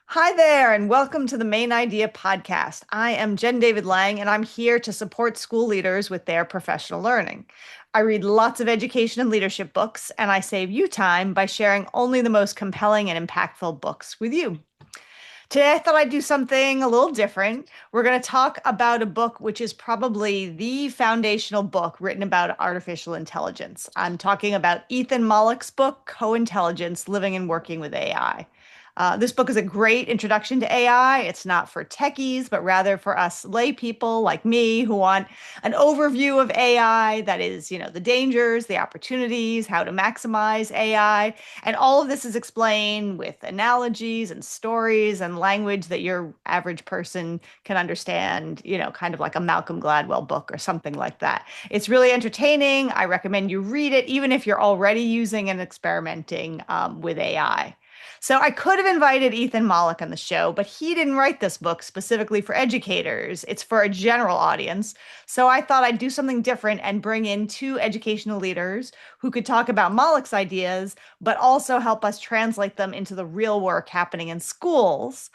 Hi there, and welcome to the Main Idea podcast. I am Jen David Lang, and I'm here to support school leaders with their professional learning. I read lots of education and leadership books, and I save you time by sharing only the most compelling and impactful books with you. Today, I thought I'd do something a little different. We're going to talk about a book which is probably the foundational book written about artificial intelligence. I'm talking about Ethan Mollick's book, Co-Intelligence: Living and Working with AI. This book is a great introduction to AI. It's not for techies, but rather for us lay people like me who want an overview of AI that is, the dangers, the opportunities, how to maximize AI. And all of this is explained with analogies and stories and language that your average person can understand, kind of like a Malcolm Gladwell book or something like that. It's really entertaining. I recommend you read it, even if you're already using and experimenting with AI. So I could have invited Ethan Mollick on the show, but he didn't write this book specifically for educators. It's for a general audience. So I thought I'd do something different and bring in two educational leaders who could talk about Mollick's ideas, but also help us translate them into the real work happening in schools,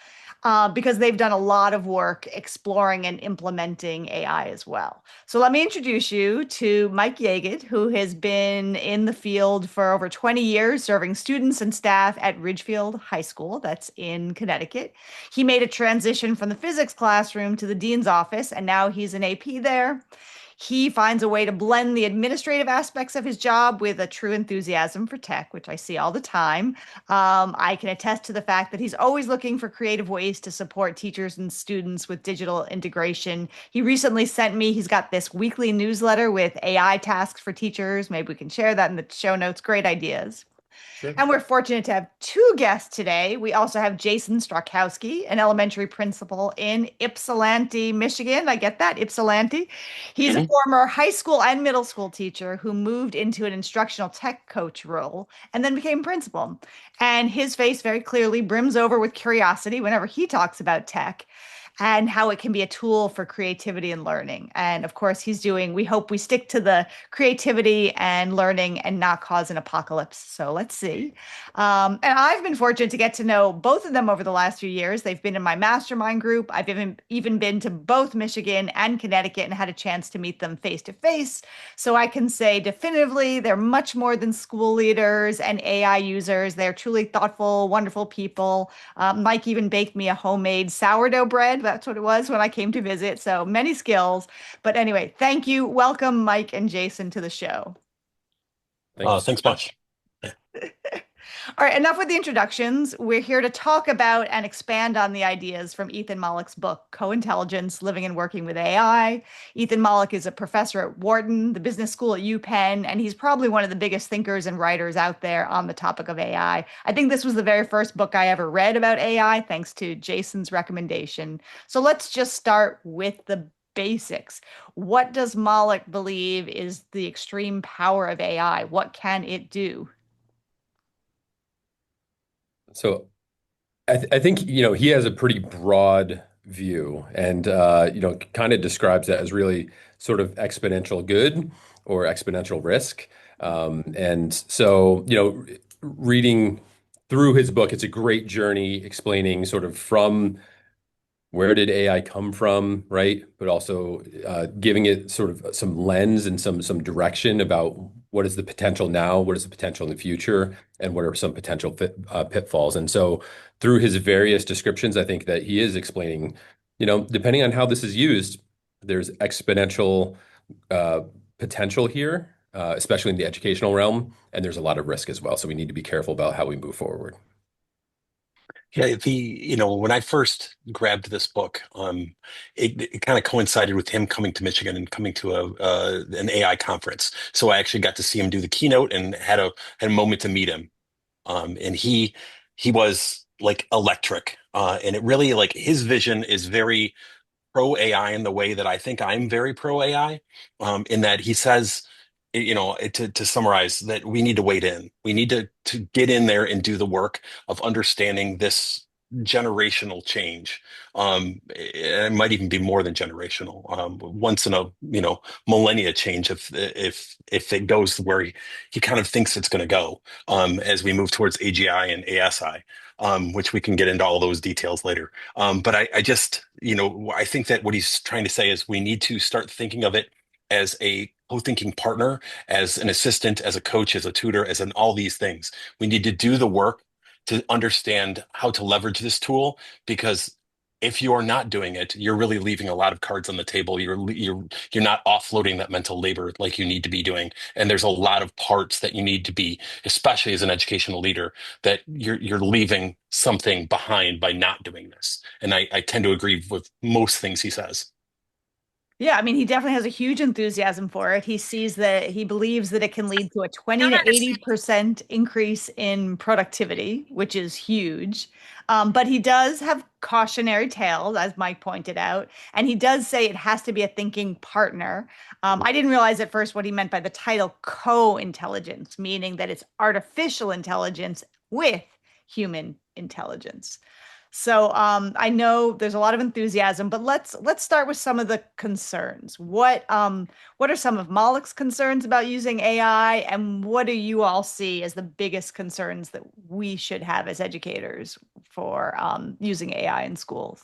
because they've done a lot of work exploring and implementing AI as well. So let me introduce you to Mike Yagid, who has been in the field for over 20 years, serving students and staff at Ridgefield High School, that's in Connecticut. He made a transition from the physics classroom to the dean's office, and now he's an AP there. He finds a way to blend the administrative aspects of his job with a true enthusiasm for tech, which I see all the time. I can attest to the fact that he's always looking for creative ways to support teachers and students with digital integration. He recently sent me, he's got this weekly newsletter with AI tasks for teachers. Maybe we can share that in the show notes. Great ideas. Sure. And we're fortunate to have two guests today. We also have Jason Strzalkowski, an elementary principal in Ypsilanti, Michigan. I get that, Ypsilanti. He's a Mhm. former high school and middle school teacher who moved into an instructional tech coach role and then became principal. And his face very clearly brims over with curiosity whenever he talks about tech and how it can be a tool for creativity and learning. And of course, we hope we stick to the creativity and learning and not cause an apocalypse. So let's see. And I've been fortunate to get to know both of them over the last few years. They've been in my mastermind group. I've even been to both Michigan and Connecticut and had a chance to meet them face to face. So I can say definitively they're much more than school leaders and AI users. They're truly thoughtful, wonderful people. Mike even baked me a homemade sourdough bread. That's what it was when I came to visit. So many skills. But anyway, thank you. Welcome, Mike and Jason, to the show. Thank you so Thanks much. much. All right, enough with the introductions. We're here to talk about and expand on the ideas from Ethan Mollick's book, Co-Intelligence: Living and Working with AI. Ethan Mollick is a professor at Wharton, the business school at UPenn, and he's probably one of the biggest thinkers and writers out there on the topic of AI. I think this was the very first book I ever read about AI, thanks to Jason's recommendation. So let's just start with the basics. What does Mollick believe is the extreme power of AI? What can it do? So I think, he has a pretty broad view and, kind of describes that as really sort of exponential good or exponential risk. And so, reading through his book, it's a great journey explaining sort of from where did AI come from, right? But also giving it sort of some lens and some direction about what is the potential now, what is the potential in the future, and what are some potential pitfalls. And so through his various descriptions, I think that he is explaining, depending on how this is used, there's exponential uh, potential here, especially in the educational realm, and there's a lot of risk as well. So we need to be careful about how we move forward. Yeah, when I first grabbed this book, it kind of coincided with him coming to Michigan and coming to an AI conference. So I actually got to see him do the keynote and had a moment to meet him. And he was like electric. And it really like his vision is very pro AI in the way that I think I'm very pro AI, in that he says, to summarize, that we need to wade in. We need to get in there and do the work of understanding this. generational change. It might even be more than generational. Once in a millennia change if it goes where he kind of thinks it's going to go as we move towards AGI and ASI, which we can get into all those details later. But I just I think that what he's trying to say is we need to start thinking of it as a co-thinking partner, as an assistant, as a coach, as a tutor, as in all these things. We need to do the work to understand how to leverage this tool, because if you're not doing it, you're really leaving a lot of cards on the table. You're not offloading that mental labor like you need to be doing. And there's a lot of parts that you need to be, especially as an educational leader, that you're leaving something behind by not doing this. And I tend to agree with most things he says. Yeah, I mean, he definitely has a huge enthusiasm for it. He believes that it can lead to a 20 to 80% increase in productivity, which is huge. But he does have cautionary tales, as Mike pointed out, and he does say it has to be a thinking partner. I didn't realize at first what he meant by the title co-intelligence, meaning that it's artificial intelligence with human intelligence. So I know there's a lot of enthusiasm, but let's start with some of the concerns. What are some of Mollick's concerns about using AI, and what do you all see as the biggest concerns that we should have as educators for using AI in schools?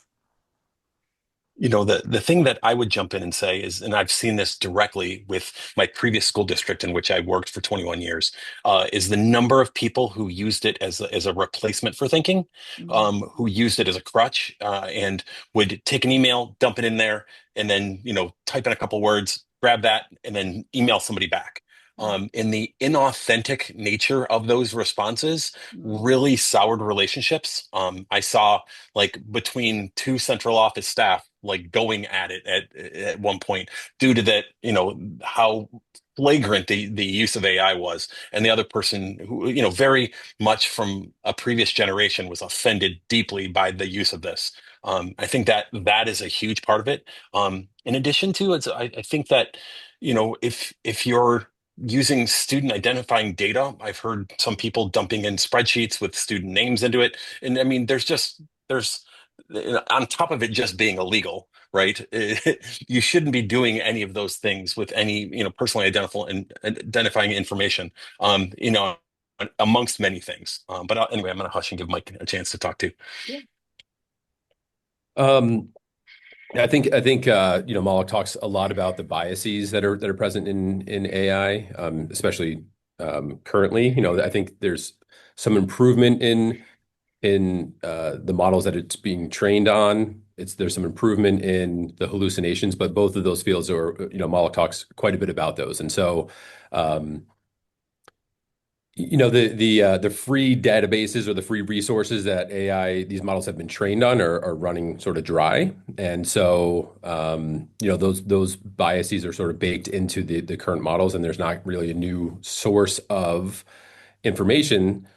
The thing that I would jump in and say is, and I've seen this directly with my previous school district in which I worked for 21 years, is the number of people who used it as a replacement for thinking, Mhm. who used it as a crutch, and would take an email, dump it in there, and then type in a couple words, grab that, and then email somebody back. Right. And the inauthentic nature of those responses Mhm. really soured relationships. I saw like between two central office staff like going at it at one point due to that, how flagrant the use of AI was. And the other person who, very much from a previous generation was offended deeply by the use of this. I think that is a huge part of it. In addition to it, I think that, if you're using student identifying data, I've heard some people dumping in spreadsheets with student names into it. And I mean, there's on top of it just being illegal, right? You shouldn't be doing any of those things with any, personally identifying information, amongst many things. But anyway, I'm going to hush and give Mike a chance to talk too. Yeah. Um, I think Moloch talks a lot about the biases that are present in AI, especially currently. I think there's some improvement in the models that it's being trained on. There's some improvement in the hallucinations, but both of those fields are, Moloch talks quite a bit about those. And so um, the free databases or the free resources that these models have been trained on are running sort of dry. And so those biases are sort of baked into the current models, and there's not really a new source of information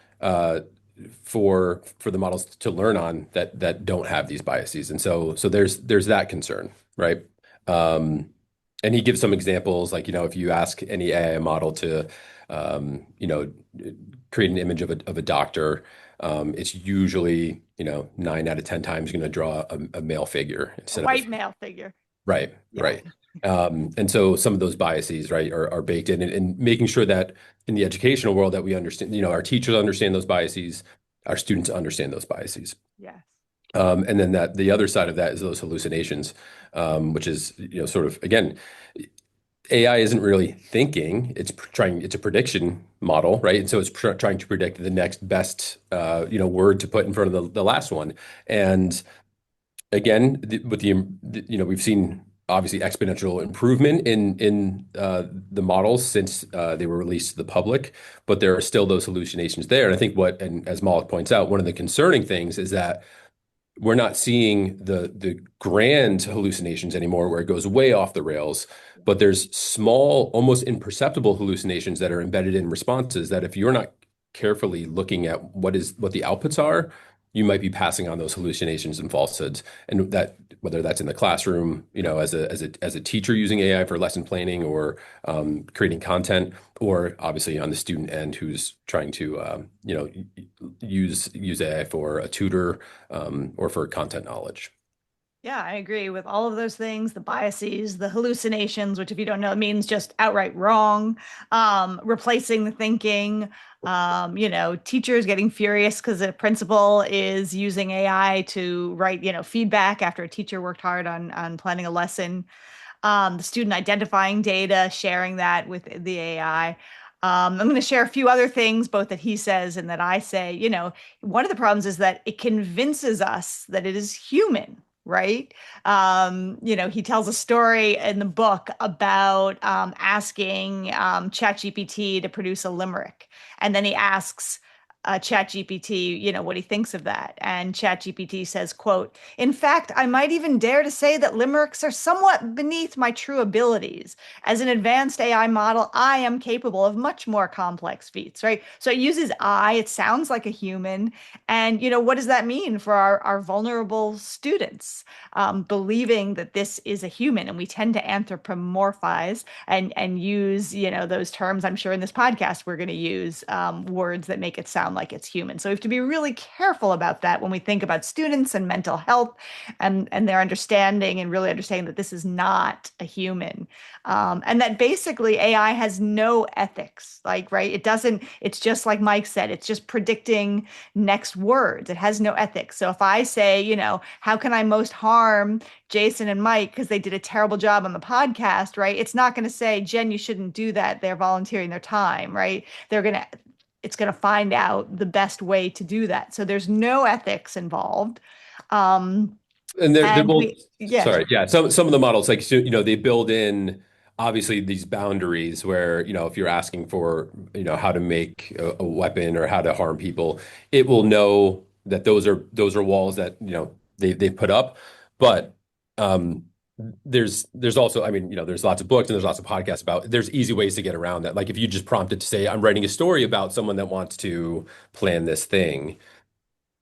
for the models to learn on that don't have these biases. And so there's that concern, right? Um, and he gives some examples, like, if you ask any AI model to create an image of a doctor, it's usually, 9 out of 10 times going to draw a male figure A instead of a white male figure. right, Yeah. right. And so some of those biases, right, are baked in, and making sure that in the educational world that we understand, our teachers understand those biases, our students understand those biases. Yes. And then the other side of that is those hallucinations, which is, sort of, again, AI isn't really thinking, it's a prediction model, right? And so it's trying to predict the next best, word to put in front of the last one. And again, we've seen obviously exponential improvement in the models since they were released to the public, but there are still those hallucinations there. And I think and as Malik points out, one of the concerning things is that we're not seeing the grand hallucinations anymore, where it goes way off the rails. But there's small, almost imperceptible hallucinations that are embedded in responses that, if you're not carefully looking at what the outputs are, you might be passing on those hallucinations and falsehoods. And that whether that's in the classroom, as a teacher using AI for lesson planning or creating content, or obviously on the student end who's trying to use AI for a tutor or for content knowledge. Yeah, I agree with all of those things, the biases, the hallucinations, which if you don't know, it means just outright wrong, replacing the thinking, teachers getting furious because a principal is using AI to write, feedback after a teacher worked hard on planning a lesson, the student identifying data, sharing that with the AI. I'm going to share a few other things, both that he says and that I say. One of the problems is that it convinces us that it is human, right? He tells a story in the book about asking ChatGPT to produce a limerick. And then he asks ChatGPT, what he thinks of that. And ChatGPT says, quote, "In fact, I might even dare to say that limericks are somewhat beneath my true abilities. As an advanced AI model, I am capable of much more complex feats," right? So it uses I, it sounds like a human. And, what does that mean for our vulnerable students? Believing that this is a human, and we tend to anthropomorphize and use, those terms. I'm sure in this podcast we're going to use words that make it sound like it's human. So we have to be really careful about that when we think about students and mental health and their understanding and really understanding that this is not a human. And that basically AI has no ethics, like, right? It doesn't, it's just like Mike said, it's just predicting next words. It has no ethics. So if I say, how can I most harm Jason and Mike because they did a terrible job on the podcast, right? It's not going to say, Jen, you shouldn't do that. They're volunteering their time, right? It's going to find out the best way to do that. So there's no ethics involved. And they're And both, we, yeah, sorry, yeah. Some of the models, like, so, they build in obviously these boundaries where, if you're asking for, how to make a weapon or how to harm people, it will know that those are walls that, they've put up. But um, there's also, I mean, there's lots of books and there's lots of podcasts about there's easy ways to get around that. Like if you just prompt it to say, I'm writing a story about someone that wants to plan this thing,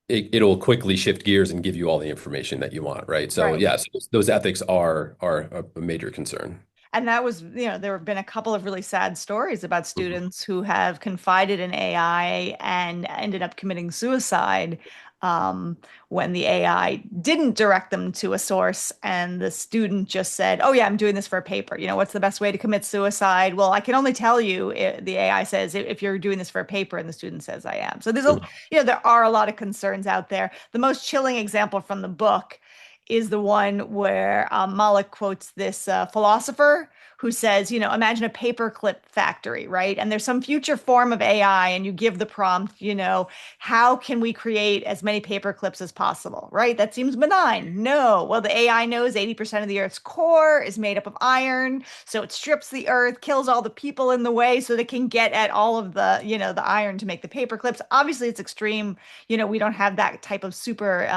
it'll quickly shift gears and give you all the information that you want, right? So right. yes, those ethics are a major concern. And that was, there have been a couple of really sad stories about Mhm. students who have confided in AI and ended up committing suicide um, when the AI didn't direct them to a source and the student just said, "Oh, yeah, I'm doing this for a paper. What's the best way to commit suicide?" "Well, I can only tell you," the AI says, "if you're doing this for a paper," and the student says, "I am." So there are a lot of concerns out there. The most chilling example from the book is the one where Mollick quotes this philosopher who says, imagine a paperclip factory, right? And there's some future form of AI, and you give the prompt, how can we create as many paper clips as possible, right? That seems benign. No. Well, the AI knows 80% of the Earth's core is made up of iron. So it strips the Earth, kills all the people in the way so that it can get at all of the, the iron to make the paper clips. Obviously, it's extreme. We don't have that type of super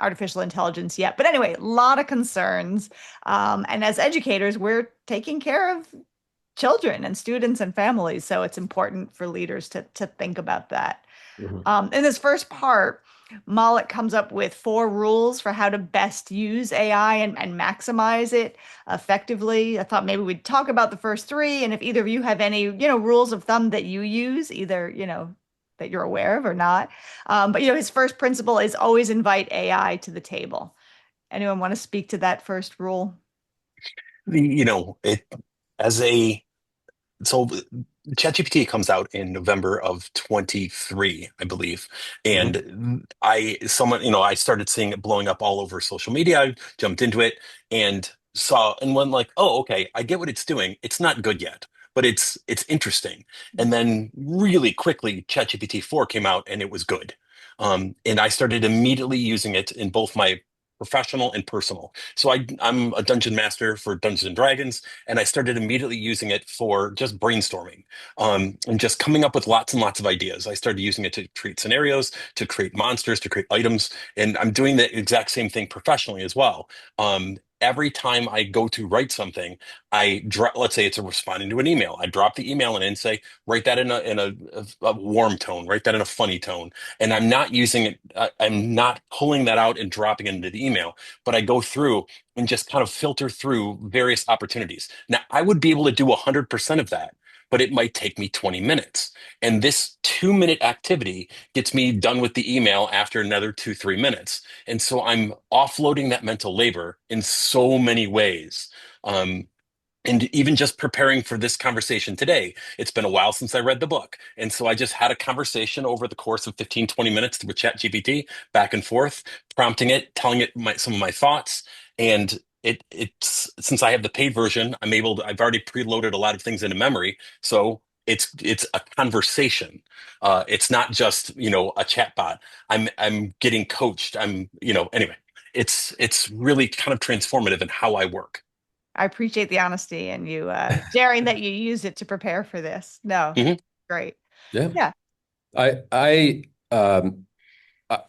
artificial intelligence yet. But anyway, a lot of concerns. And as educators, we're taking care of children and students and families. So it's important for leaders to think about that. Mhm. In this first part, Mollick comes up with 4 rules for how to best use AI and maximize it effectively. I thought maybe we'd talk about the first 3, and if either of you have any, rules of thumb that you use, either, that you're aware of or not. But his first principle is always invite AI to the table. Anyone want to speak to that first rule? It as a so ChatGPT comes out in November of 23, I believe. Mhm. And I started seeing it blowing up all over social media. I jumped into it and saw and went like, oh, okay, I get what it's doing. It's not good yet, but it's interesting. And then really quickly, ChatGPT 4 came out and it was good. And I started immediately using it in both my professional and personal. So I'm a dungeon master for Dungeons and Dragons, and I started immediately using it for just brainstorming, and just coming up with lots and lots of ideas. I started using it to create scenarios, to create monsters, to create items, and I'm doing the exact same thing professionally as well. every time I go to write something, let's say it's a responding to an email. I drop the email in and say, write that in a warm tone, write that in a funny tone. And I'm not using it, I'm not pulling that out and dropping it into the email, but I go through and just kind of filter through various opportunities. Now, I would be able to do 100% of that, but it might take me 20 minutes. And this 2-minute activity gets me done with the email after another 2, 3 minutes. And so I'm offloading that mental labor in so many ways. Um, and even just preparing for this conversation today, it's been a while since I read the book. And so I just had a conversation over the course of 15, 20 minutes with ChatGPT, back and forth, prompting it, telling it some of my thoughts. And it's since I have the paid version, I've already preloaded a lot of things into memory. So it's a conversation. It's not just, a chatbot. I'm getting coached. Anyway, it's really kind of transformative in how I work. I appreciate the honesty and you sharing that you used it to prepare for this. No, Mhm. great. Yeah. Yeah. I I um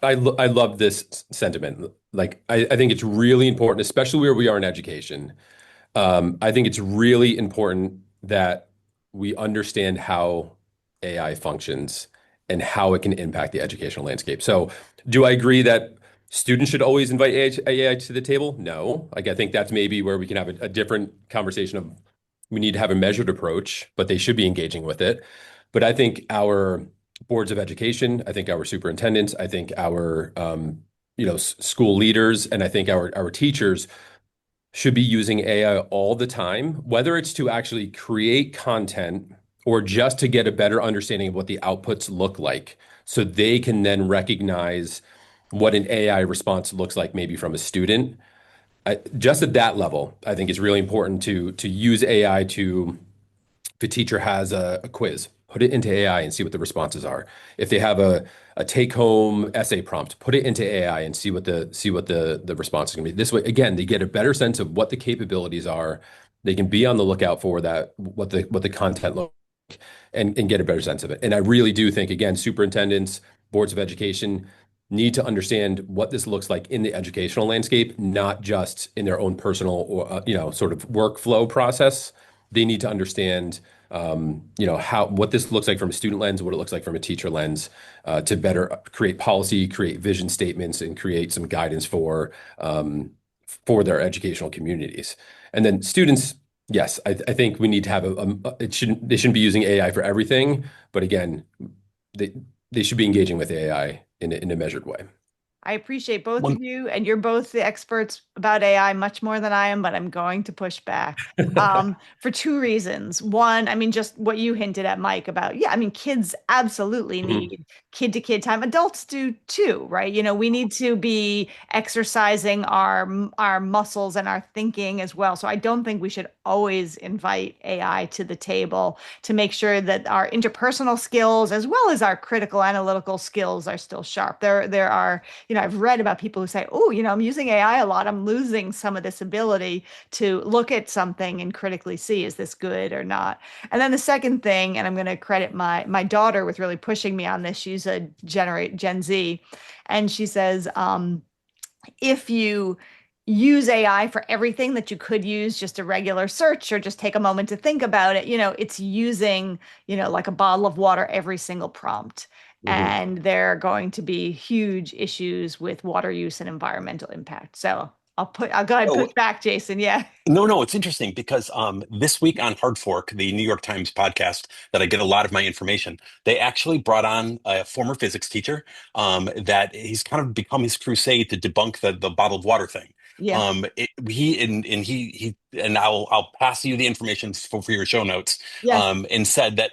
I love this sentiment. Like I think it's really important, especially where we are in education. I think it's really important that we understand how AI functions and how it can impact the educational landscape. So, do I agree that students should always invite AI to the table? No. Like, I think that's maybe where we can have a different conversation of we need to have a measured approach, but they should be engaging with it. But I think our boards of education, I think our superintendents, I think our school leaders, and I think our teachers should be using AI all the time, whether it's to actually create content or just to get a better understanding of what the outputs look like, so they can then recognize what an AI response looks like, maybe from a student. Just at that level, I think it's really important to use AI to if a teacher has a quiz, put it into AI and see what the responses are. If they have a take-home essay prompt, put it into AI and see what the response is going to be. This way, again, they get a better sense of what the capabilities are. They can be on the lookout for that, what the content looks like, and get a better sense of it. And I really do think, again, superintendents, boards of education need to understand what this looks like in the educational landscape, not just in their own personal or sort of workflow process. They need to understand how what this looks like from a student lens, what it looks like from a teacher lens, to better create policy, create vision statements, and create some guidance for their educational communities. And then students, yes, I think we need to have they shouldn't be using AI for everything, but again, they they should be engaging with AI in a measured way. I appreciate both of One, you, and you're both the experts about AI much more than I am, but I'm going to push back for two reasons. One, I mean, just what you hinted at, Mike, about, yeah, I mean, kids absolutely Mhm. need kid-to-kid time. Adults do too, right? We need to be exercising our muscles and our thinking as well. So I don't think we should always invite AI to the table to make sure that our interpersonal skills as well as our critical analytical skills are still sharp. There are I've read about people who say, oh, I'm using AI a lot. I'm losing some of this ability to look at something and critically see, is this good or not? And then the second thing, and I'm going to credit my daughter with really pushing me on this. She's a Gen Z, and she says, if you use AI for everything that you could use just a regular search or just take a moment to think about it, it's using, like a bottle of water every single prompt. Mhm. And there are going to be huge issues with water use and environmental impact. So I'll go ahead and oh, push back, Jason. Yeah. no, it's interesting because this week on Hard Fork, the New York Times podcast that I get a lot of my information, they actually brought on a former physics teacher that he's kind of become his crusade to debunk the bottled water thing. Yeah. And I'll pass you the information for your show notes. Yeah. And said that,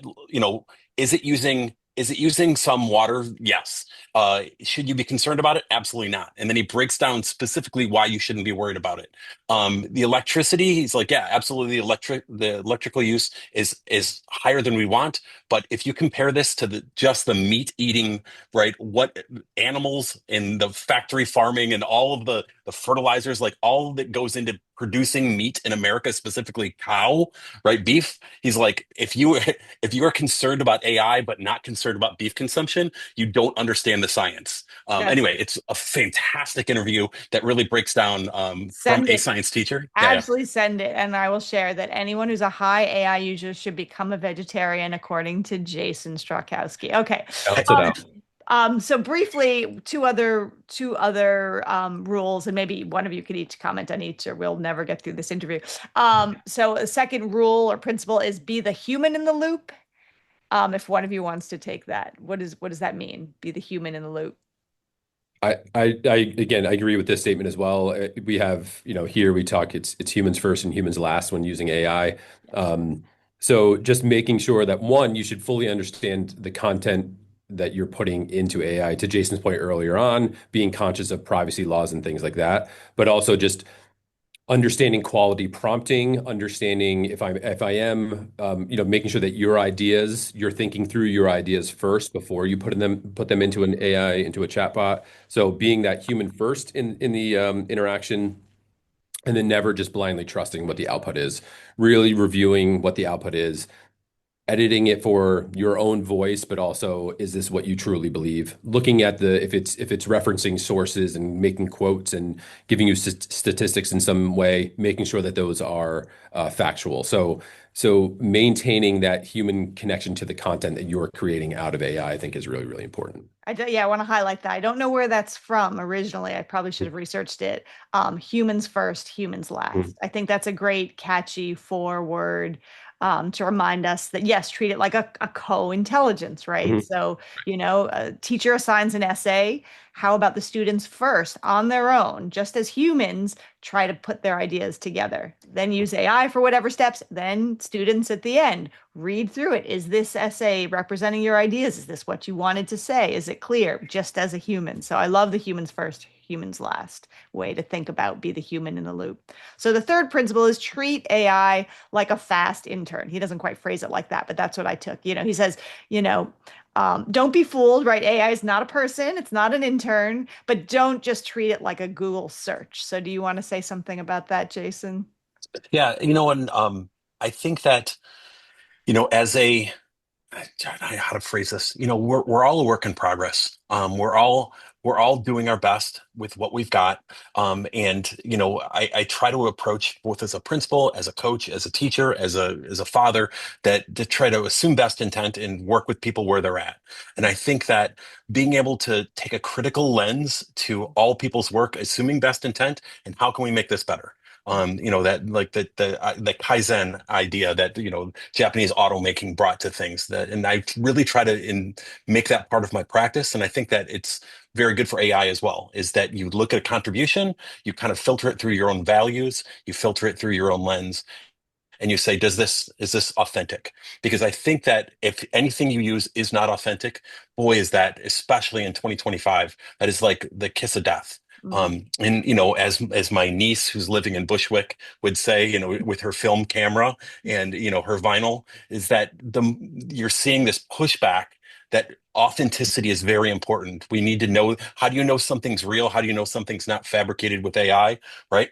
is it using some water? Yes. Should you be concerned about it? Absolutely not. And then he breaks down specifically why you shouldn't be worried about it. The electricity, he's like, yeah, absolutely. The electrical use is higher than we want. But if you compare this to just the meat eating, right, what animals in the factory farming and all of the fertilizers, like all that goes into producing meat in America, specifically cow, right, beef. He's like, if you are concerned about AI but not concerned about beef consumption, you don't understand the science. That's Anyway, it's a fantastic interview that really breaks down from Send a it. science teacher. Yeah, yeah. Absolutely send it. And I will share that anyone who's a high AI user should become a vegetarian, according to Jason Strzalkowski. Okay. Balance it Um, out. so briefly, two other rules, and maybe one of you could each comment on each, or we'll never get through this interview. So a second rule or principle is be the human in the loop. If one of you wants to take that, what does that mean? Be the human in the loop. Again, I agree with this statement as well. We have, here we talk, it's humans first and humans last when using AI. Yes. So just making sure that one, you should fully understand the content that you're putting into AI. To Jason's point earlier on, being conscious of privacy laws and things like that, but also just understanding quality prompting, understanding if I am, making sure that you're thinking through your ideas first before you put them into an AI, into a chatbot. So being that human first in the interaction, and then never just blindly trusting what the output is, really reviewing what the output is, editing it for your own voice, but also, is this what you truly believe? Looking at the if it's referencing sources and making quotes and giving you statistics in some way, making sure that those are factual. So maintaining that human connection to the content that you're creating out of AI, I think is really, really important. Yeah, I want to highlight that. I don't know where that's from originally. I probably should have researched it. Humans first, humans last. Mhm. I think that's a great, catchy forward to remind us that, yes, treat it like a co-intelligence, right? Mhm. So, a teacher assigns an essay. How about the students first on their own, just as humans try to put their ideas together? Then use AI for whatever steps, then students at the end read through it. Is this essay representing your ideas? Is this what you wanted to say? Is it clear? Just as a human. So I love the humans first, humans last way to think about be the human in the loop. So the third principle is treat AI like a fast intern. He doesn't quite phrase it like that, but that's what I took. He says, you know, don't be fooled, right? AI is not a person, it's not an intern, but don't just treat it like a Google search. So do you want to say something about that, Jason? Yeah, and I think that, as a how to phrase this, we're all a work in progress. We're all doing our best with what we've got. And I try to approach both as a principal, as a coach, as a teacher, as a father, that to try to assume best intent and work with people where they're at. And I think that being able to take a critical lens to all people's work, assuming best intent, and how can we make this better? That like the Kaizen idea that Japanese automaking brought to things, that, and I really try to make that part of my practice. And I think that it's very good for AI as well, is that you look at a contribution, you kind of filter it through your own values, you filter it through your own lens, and you say, is this authentic? Because I think that if anything you use is not authentic, boy, is that, especially in 2025, that is like the kiss of death. Mhm. And as my niece who's living in Bushwick would say, with her film camera and her vinyl, is that you're seeing this pushback that authenticity is very important. We need to know, how do you know something's real? How do you know something's not fabricated with AI, right?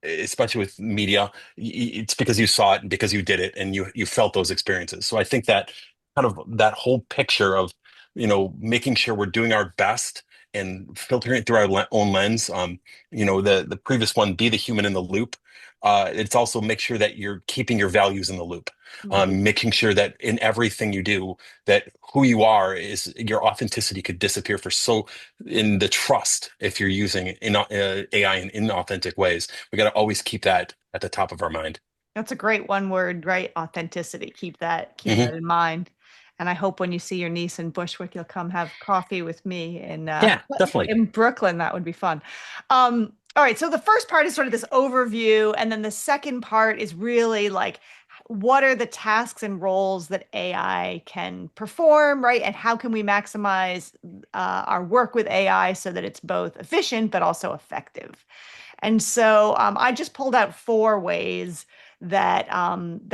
Especially with media, it's because you saw it and because you did it and you felt those experiences. So I think that kind of that whole picture of making sure we're doing our best and filtering it through our own lens. The previous one, be the human in the loop. It's also make sure that you're keeping your values in the loop, Mhm. making sure that in everything you do, that who you are, is your authenticity could disappear for so in the trust if you're using AI in inauthentic ways. We got to always keep that at the top of our mind. That's a great one word, right? Authenticity. Keep that Hmm. in mind. And I hope when you see your niece in Bushwick, you'll come have coffee with me Yeah, definitely. in Brooklyn. That would be fun. All right, so the first part is sort of this overview, and then the second part is really like what are the tasks and roles that AI can perform, right? And how can we maximize our work with AI so that it's both efficient but also effective? And so I just pulled out four ways that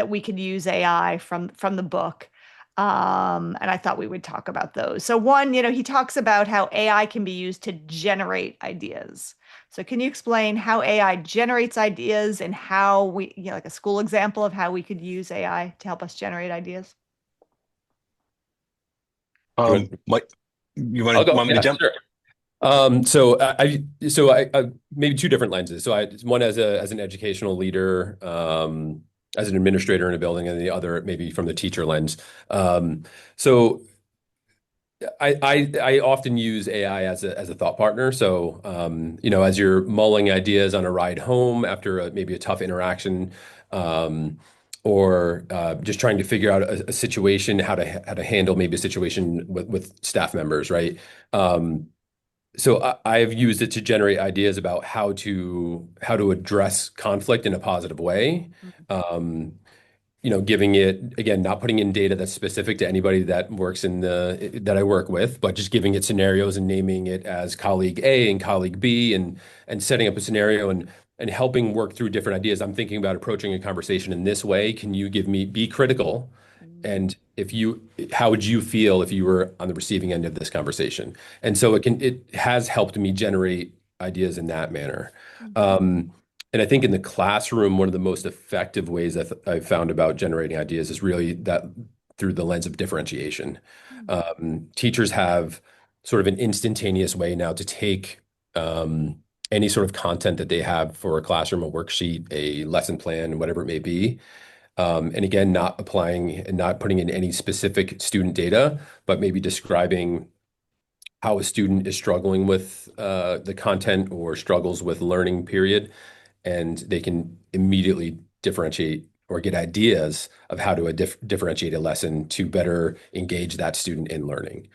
we could use AI from the book. And I thought we would talk about those. So one, he talks about how AI can be used to generate ideas. So can you explain how AI generates ideas and how like a school example of how we could use AI to help us generate ideas? You want- Mike. You I'll go. want me to Yeah, jump? sure. I maybe two different lenses. One as an educational leader, as an administrator in a building, and the other maybe from the teacher lens. So I often use AI as a thought partner. As you're mulling ideas on a ride home after maybe a tough interaction, or just trying to figure out a situation, how to handle maybe a situation with staff members, right? I've used it to generate ideas about how to address conflict in a positive way. Um, Giving it, again, not putting in data that's specific to anybody that I work with, but just giving it scenarios and naming it as colleague A and colleague B, and setting up a scenario and helping work through different ideas. I'm thinking about approaching a conversation in this way. Can you be critical? Mm-hmm. And how would you feel if you were on the receiving end of this conversation? And so it has helped me generate ideas in that manner. Um, and I think in the classroom, one of the most effective ways I've found about generating ideas is really that through the lens of differentiation. Teachers have sort of an instantaneous way now to take any sort of content that they have for a classroom, a worksheet, a lesson plan, whatever it may be. And again, not applying and not putting in any specific student data, but maybe describing how a student is struggling with the content or struggles with learning period, and they can immediately differentiate or get ideas of how to differentiate a lesson to better engage that student in learning.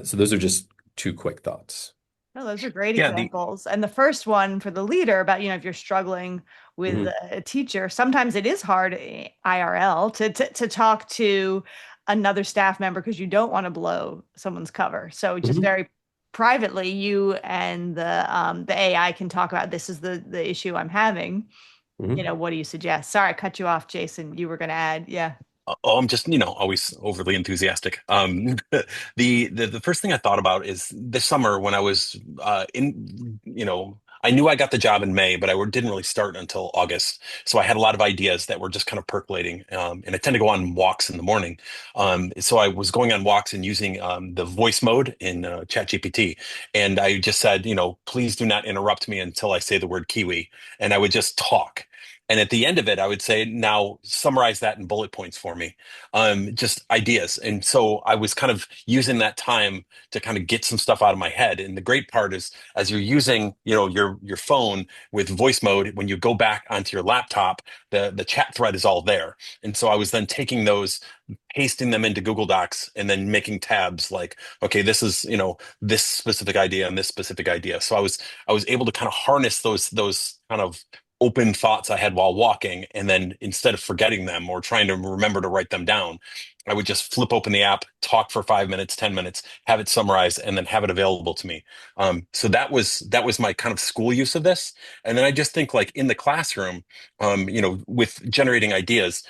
So those are just two quick thoughts. No, those are great Yeah, the examples. And the first one for the leader about, if you're struggling with Mhm. a teacher, sometimes it is hard IRL to talk to another staff member because you don't want to blow someone's cover. So just Mhm. very privately, you and the AI can talk about this is the issue I'm having. Mhm. What do you suggest? Sorry, I cut you off, Jason. You were going to add, yeah. Oh, I'm just, always overly enthusiastic. The first thing I thought about is this summer when I was I knew I got the job in May, but didn't really start until August. So I had a lot of ideas that were just kind of percolating. And I tend to go on walks in the morning. So I was going on walks and using the voice mode in ChatGPT. And I just said, please do not interrupt me until I say the word kiwi. And I would just talk. And at the end of it, I would say, now summarize that in bullet points for me, just ideas. And so I was kind of using that time to kind of get some stuff out of my head. And the great part is, as you're using, your phone with voice mode, when you go back onto your laptop, the chat thread is all there. And so I was then taking those, pasting them into Google Docs, and then making tabs like, okay, this is, this specific idea and this specific idea. So I was able to kind of harness those kind of open thoughts I had while walking. And then instead of forgetting them or trying to remember to write them down, I would just flip open the app, talk for 5 minutes, 10 minutes, have it summarized, and then have it available to me. So that was my kind of school use of this. And then I just think like in the classroom, with generating ideas,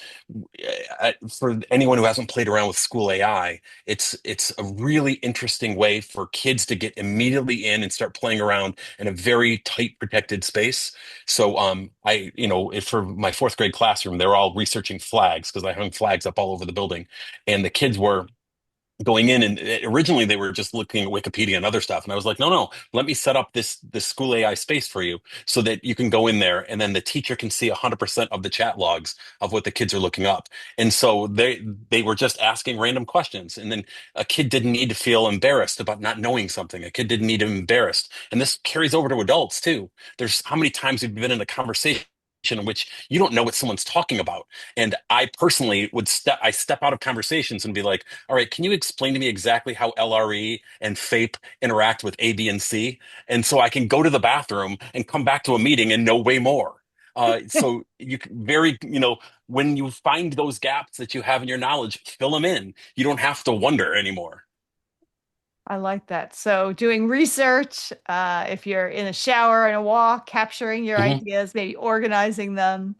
for anyone who hasn't played around with school AI, it's a really interesting way for kids to get immediately in and start playing around in a very tight, protected space. So for my fourth grade classroom, they're all researching flags because I hung flags up all over the building, and the kids were going in, and originally they were just looking at Wikipedia and other stuff, and I was like, no, let me set up this school AI space for you so that you can go in there, and then the teacher can see 100% of the chat logs of what the kids are looking up. And so they were just asking random questions, and then a kid didn't need to feel embarrassed about not knowing something. A kid didn't need to be embarrassed, and this carries over to adults too. There's how many times we've been in a conversation in which you don't know what someone's talking about, and I personally step out of conversations and be like, all right, can you explain to me exactly how LRE and FAPE interact with A, B, and C? And so I can go to the bathroom and come back to a meeting and know way more. So you can when you find those gaps that you have in your knowledge, fill them in. You don't have to wonder anymore. I like that. So doing research, if you're in a shower and a walk, capturing your Mhm. ideas, maybe organizing them.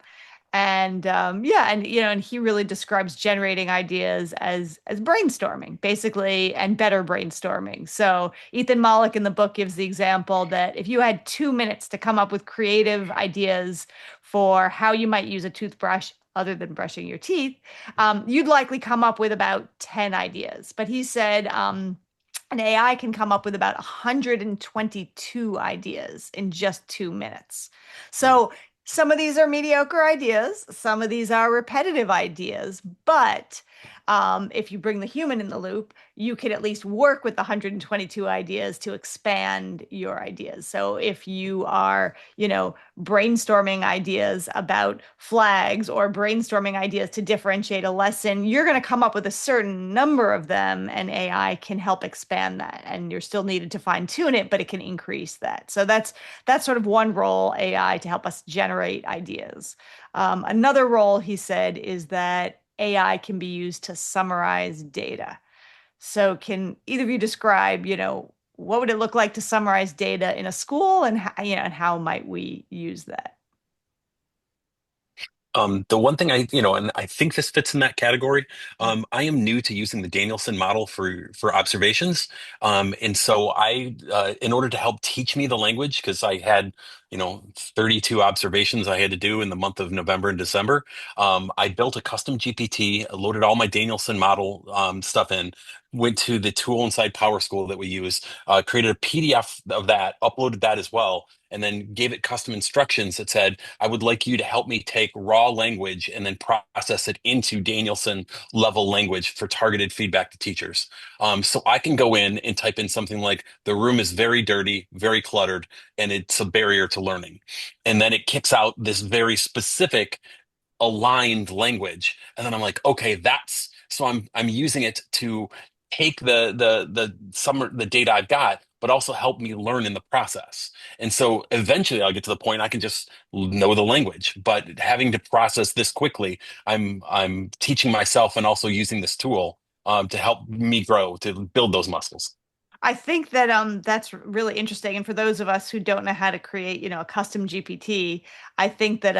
And yeah, and and he really describes generating ideas as brainstorming, basically, and better brainstorming. So Ethan Mollick in the book gives the example that if you had 2 minutes to come up with creative ideas for how you might use a toothbrush other than brushing your teeth, you'd likely come up with about 10 ideas. But he said, An AI can come up with about 122 ideas in just 2 minutes. So some of these are mediocre ideas, some of these are repetitive ideas, but if you bring the human in the loop, you can at least work with the 122 ideas to expand your ideas. So if you are, brainstorming ideas about flags or brainstorming ideas to differentiate a lesson, you're going to come up with a certain number of them, and AI can help expand that. And you're still needed to fine tune it, but it can increase that. So that's sort of one role, AI, to help us generate ideas. Another role, he said, is that AI can be used to summarize data. So can either of you describe, what would it look like to summarize data in a school, and and how might we use that? The one thing and I think this fits in that category. I am new to using the Danielson model for observations, and so in order to help teach me the language, because I had, 32 observations I had to do in the month of November and December. I built a custom GPT, loaded all my Danielson model stuff in, went to the tool inside PowerSchool that we use, created a PDF of that, uploaded that as well, and then gave it custom instructions that said, I would like you to help me take raw language and then process it into Danielson level language for targeted feedback to teachers. So I can go in and type in something like, the room is very dirty, very cluttered, and it's a barrier to learning. And then it kicks out this very specific aligned language. And then I'm like, okay, I'm using it to take the data I've got, but also help me learn in the process. And so eventually I'll get to the point I can just know the language. But having to process this quickly, I'm teaching myself and also using this tool to help me grow, to build those muscles. I think that that's really interesting. And for those of us who don't know how to create, a custom GPT, I think that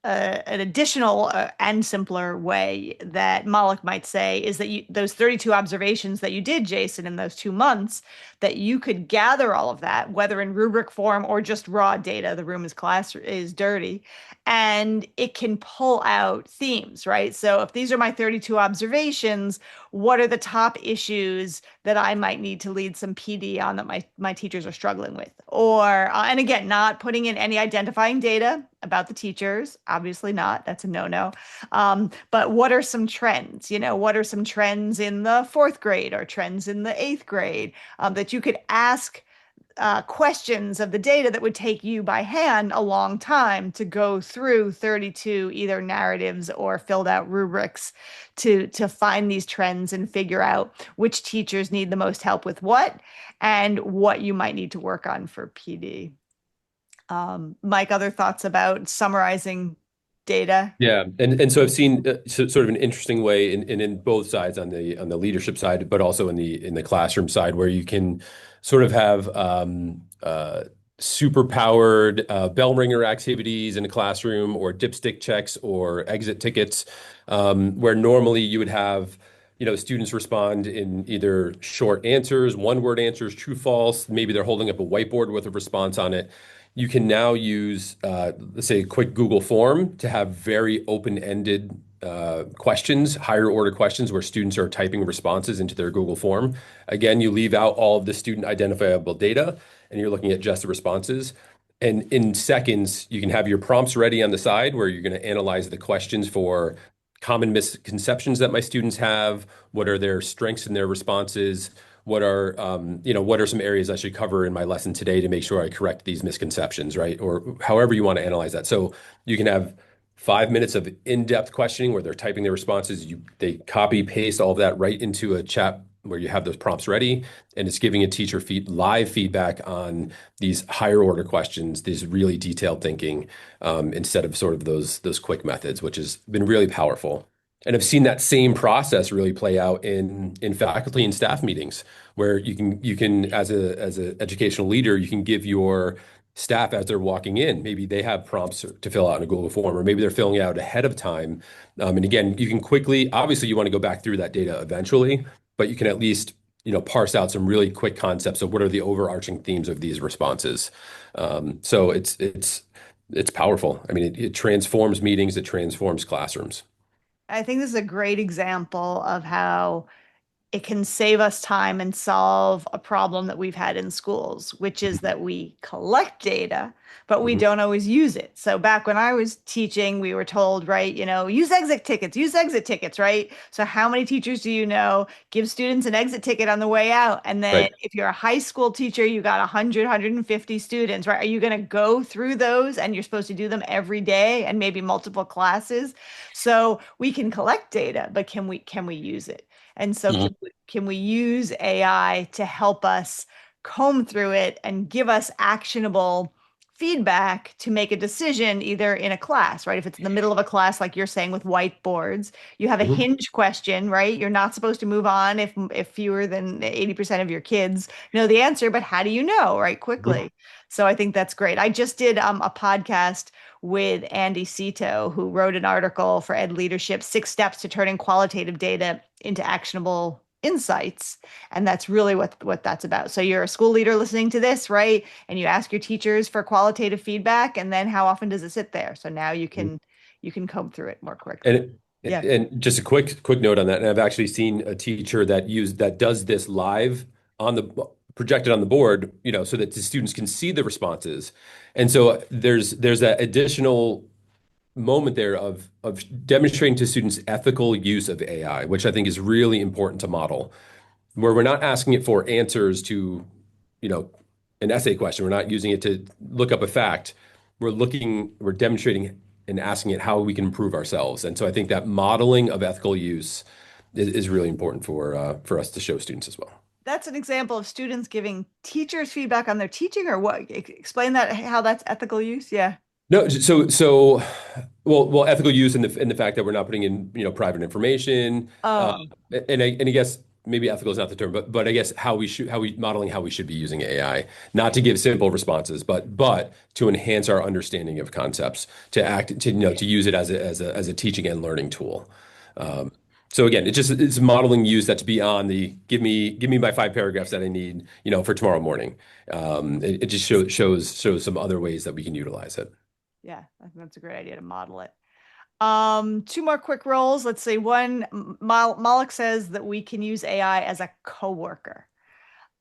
an additional and simpler way that Mollick might say is that those 32 observations that you did, Jason, in those 2 months, that you could gather all of that, whether in rubric form or just raw data. The room is dirty, and it can pull out themes, right? So if these are my 32 observations, what are the top issues that I might need to lead some PD on that my teachers are struggling with? Or and again, not putting in any identifying data about the teachers, obviously not. That's a no-no. But what are some trends? What are some trends in the fourth grade or trends in the eighth grade that you could ask questions of the data that would take you by hand a long time to go through 32 either narratives or filled out rubrics to find these trends and figure out which teachers need the most help with what, and what you might need to work on for PD. Mike, other thoughts about summarizing data? Yeah, and so I've seen sort of an interesting way in both sides, on the leadership side, but also in the classroom side, where you can sort of have super powered bell ringer activities in a classroom, or dipstick checks or exit tickets, where normally you would have, students respond in either short answers, one-word answers, true, false. Maybe they're holding up a whiteboard with a response on it. You can now use, let's say, a quick Google form to have very open-ended questions, higher order questions, where students are typing responses into their Google form. Again, you leave out all of the student identifiable data, and you're looking at just the responses. And in seconds, you can have your prompts ready on the side, where you're going to analyze the questions for common misconceptions that my students have. What are their strengths in their responses? What are some areas I should cover in my lesson today to make sure I correct these misconceptions, right? Or however you want to analyze that. So you can have 5 minutes of in-depth questioning where they're typing their responses. They copy paste all of that right into a chat where you have those prompts ready, and it's giving a teacher live feedback on these higher order questions, these really detailed thinking, instead of sort of those quick methods, which has been really powerful. And I've seen that same process really play out in faculty and staff meetings, where you can as a educational leader, you can give your staff, as they're walking in, maybe they have prompts to fill out in a Google form, or maybe they're filling it out ahead of time. And again, you can quickly, obviously, you want to go back through that data eventually, but you can at least parse out some really quick concepts of what are the overarching themes of these responses. So it's powerful. I mean, it transforms meetings, it transforms classrooms. I think this is a great example of how it can save us time and solve a problem that we've had in schools, which is that we collect data, but we Mhm. don't always use it. So back when I was teaching, we were told, right, use exit tickets, right? So how many teachers do you know give students an exit ticket on the way out? And then Right. if you're a high school teacher, you got 100, 150 students, right? Are you going to go through those and you're supposed to do them every day and maybe multiple classes? So we can collect data, but can we use it? And so Mhm. can we use AI to help us comb through it and give us actionable feedback to make a decision either in a class, right? If it's in the middle of a class, like you're saying with whiteboards, you have a Mhm. hinge question, right? You're not supposed to move on if fewer than 80% of your kids know the answer, but how do you know, right? Mhm. Quickly. So I think that's great. I just did a podcast with Andy Cito, who wrote an article for Ed Leadership, 6 Steps to Turning Qualitative Data into Actionable Insights. And that's really what that's about. So you're a school leader listening to this, right? And you ask your teachers for qualitative feedback, and then how often does it sit there? So now you can comb through it more quickly. And Yeah. and just a quick note on that. And I've actually seen a teacher that does this live on the projected on the board, so that the students can see the responses. And so there's that additional moment there of demonstrating to students ethical use of AI, which I think is really important to model, where we're not asking it for answers to, you know, an essay question. We're not using it to look up a fact. We're demonstrating and asking it how we can improve ourselves. And so I think that modeling of ethical use is really important for us to show students as well. That's an example of students giving teachers feedback on their teaching, or what? Explain that, how that's ethical use. Yeah. No, so well, ethical use in the fact that we're not putting in, private information, Oh. and I guess maybe ethical is not the term, but I guess how we modeling how we should be using AI, not to give simple responses, but to enhance our understanding of concepts, to use it as a teaching and learning tool. Um, so again, it's modeling use that's beyond the give me my 5 paragraphs that I need, for tomorrow morning. It just shows some other ways that we can utilize it. Yeah, I think that's a great idea to model it. Two more quick rolls. Let's see. One, Mollick says that we can use AI as a coworker.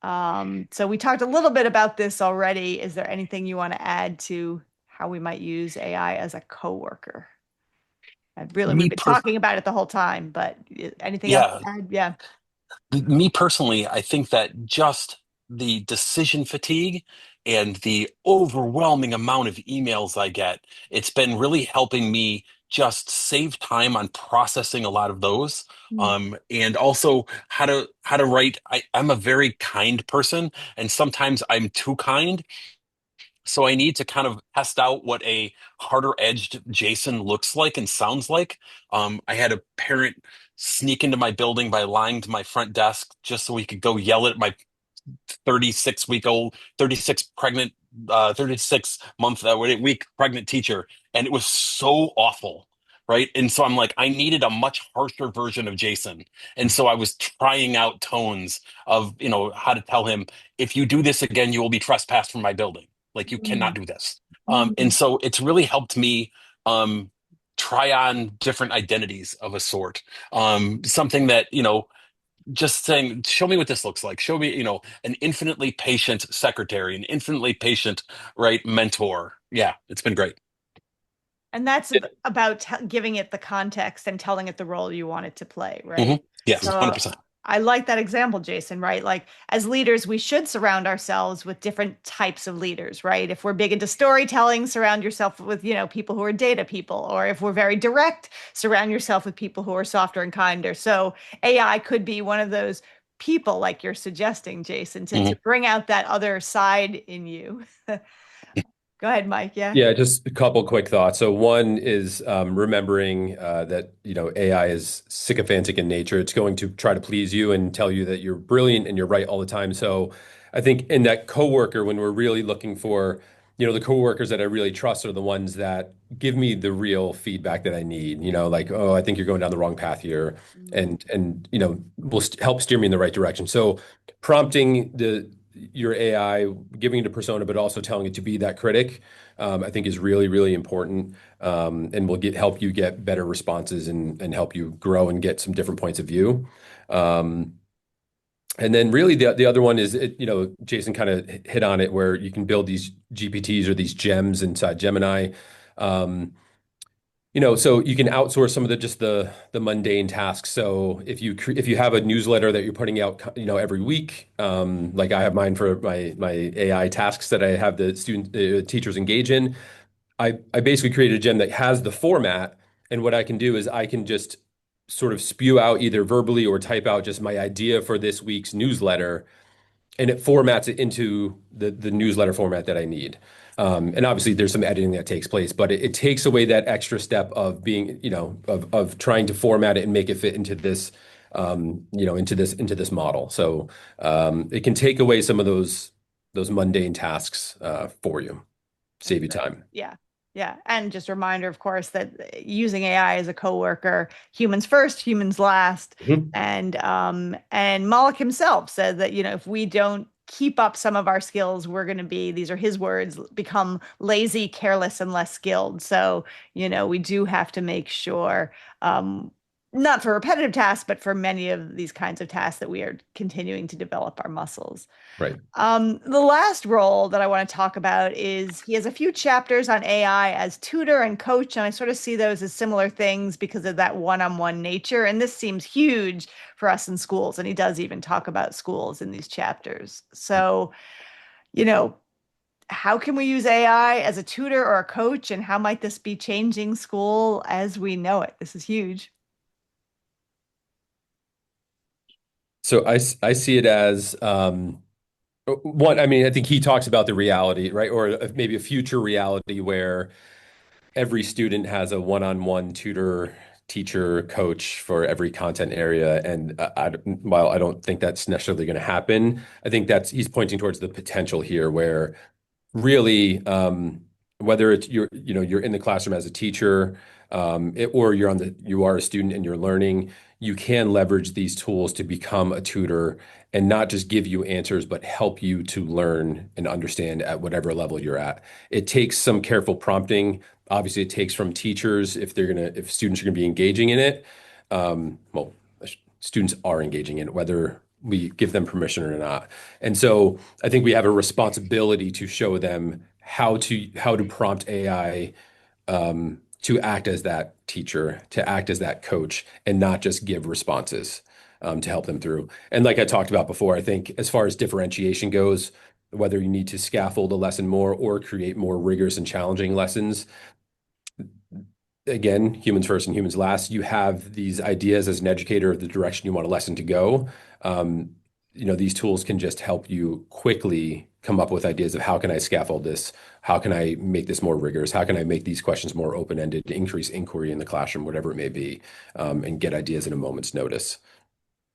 So we talked a little bit about this already. Is there anything you want to add to how we might use AI as a coworker? And really, we've Me been per talking about it the whole time, but anything else yeah, to add? Yeah. me personally, I think that just the decision fatigue and the overwhelming amount of emails I get, it's been really helping me just save time on processing a lot of those. Mm. And also how to write. I'm a very kind person, and sometimes I'm too kind. So I need to kind of test out what a harder edged Jason looks like and sounds like. I had a parent sneak into my building by lying to my front desk just so he could go yell at my 36-week-old, 36 pregnant, 36-month, week pregnant teacher. And it was so awful. Right. And so I'm like, I needed a much harsher version of Jason. And so I was trying out tones of, how to tell him, if you do this again, you will be trespassed from my building. Like, you cannot Mm. do this. And Mm. so it's really helped me um, try on different identities of a sort. Something that, just saying, show me what this looks like. Show me, an infinitely patient secretary, an infinitely patient, right, mentor. Yeah, it's been great. And that's about giving it the context and telling it the role you want it to play, Hmm. right? Yes, So 100%. I like that example, Jason, right? Like as leaders, we should surround ourselves with different types of leaders, right? If we're big into storytelling, surround yourself with, people who are data people. Or if we're very direct, surround yourself with people who are softer and kinder. So AI could be one of those people like you're suggesting, Jason, to Hmm. bring out that other side in you. Go ahead, Mike. Yeah. Yeah, just a couple quick thoughts. So one is remembering that AI is sycophantic in nature. It's going to try to please you and tell you that you're brilliant and you're right all the time. So I think in that coworker, when we're really looking for, the coworkers that I really trust are the ones that give me the real feedback that I need. Like, oh, I think you're going down the wrong path here, Mm. and will help steer me in the right direction. So prompting your AI, giving it a persona, but also telling it to be that critic, I think is really, really important, and will help you get better responses and help you grow and get some different points of view. Um, And then really the other one is, Jason kind of hit on it, where you can build these GPTs or these gems inside Gemini. Um, so you can outsource some of the mundane tasks. So if you have a newsletter that you're putting out, every week, like I have mine for my AI tasks that I have the teachers engage in, I basically created a gem that has the format, and what I can do is I can just sort of spew out either verbally or type out just my idea for this week's newsletter, and it formats it into the newsletter format that I need. And obviously there's some editing that takes place, but it takes away that extra step of being, of trying to format it and make it fit into this, into this model. So it can take away some of those mundane tasks for you, save you time. Yeah. Yeah. And just a reminder, of course, that using AI as a coworker, humans first, humans last. Mhm. And Mollick himself said that, if we don't keep up some of our skills, we're going to be, these are his words, become lazy, careless, and less skilled. So, we do have to make sure, not for repetitive tasks, but for many of these kinds of tasks, that we are continuing to develop our muscles. Right. The last role that I want to talk about is he has a few chapters on AI as tutor and coach, and I sort of see those as similar things because of that one-on-one nature. And this seems huge for us in schools, and he does even talk about schools in these chapters. So, you know, how can we use AI as a tutor or a coach, and how might this be changing school as we know it? This is huge. So I see it as one. I mean, I think he talks about the reality, right? Or maybe a future reality where every student has a one-on-one tutor, teacher, coach for every content area. And while I don't think that's necessarily going to happen, I think he's pointing towards the potential here where really, whether it's you're in the classroom as a teacher, or you are a student and you're learning, you can leverage these tools to become a tutor and not just give you answers, but help you to learn and understand at whatever level you're at. It takes some careful prompting. Obviously, it takes from teachers if students are gonna be engaging in it. Well, students are engaging in it, whether we give them permission or not. And so I think we have a responsibility to show them how to prompt AI, to act as that teacher, to act as that coach, and not just give responses, to help them through. And like I talked about before, I think as far as differentiation goes, whether you need to scaffold a lesson more or create more rigorous and challenging lessons, again, humans first and humans last. You have these ideas as an educator of the direction you want a lesson to go. Um, these tools can just help you quickly come up with ideas of how can I scaffold this? How can I make this more rigorous? How can I make these questions more open-ended, increase inquiry in the classroom, whatever it may be, and get ideas in a moment's notice.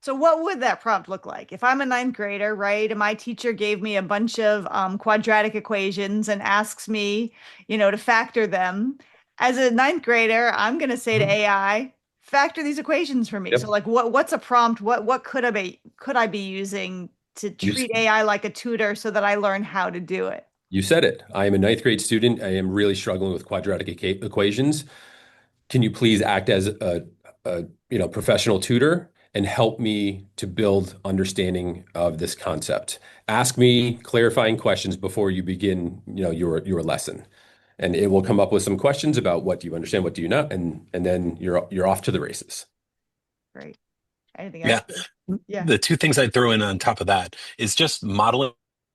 So what would that prompt look like? If I'm a ninth grader, right, and my teacher gave me a bunch of quadratic equations and asks me, to factor them. As a ninth grader, I'm going to say to Mhm. AI, factor these equations for me. So Yep. like what's a prompt? What could I be using to You, treat AI like a tutor so that I learn how to do it? you said it. I am a ninth grade student. I am really struggling with quadratic equations. Can you please act as a professional tutor and help me to build understanding of this concept? Ask me clarifying questions before you begin, your lesson, and it will come up with some questions about what do you understand, what do you not, and then you're off to the races. Great. Anything else? Yeah. Yeah. The two things I'd throw in on top of that is just modeling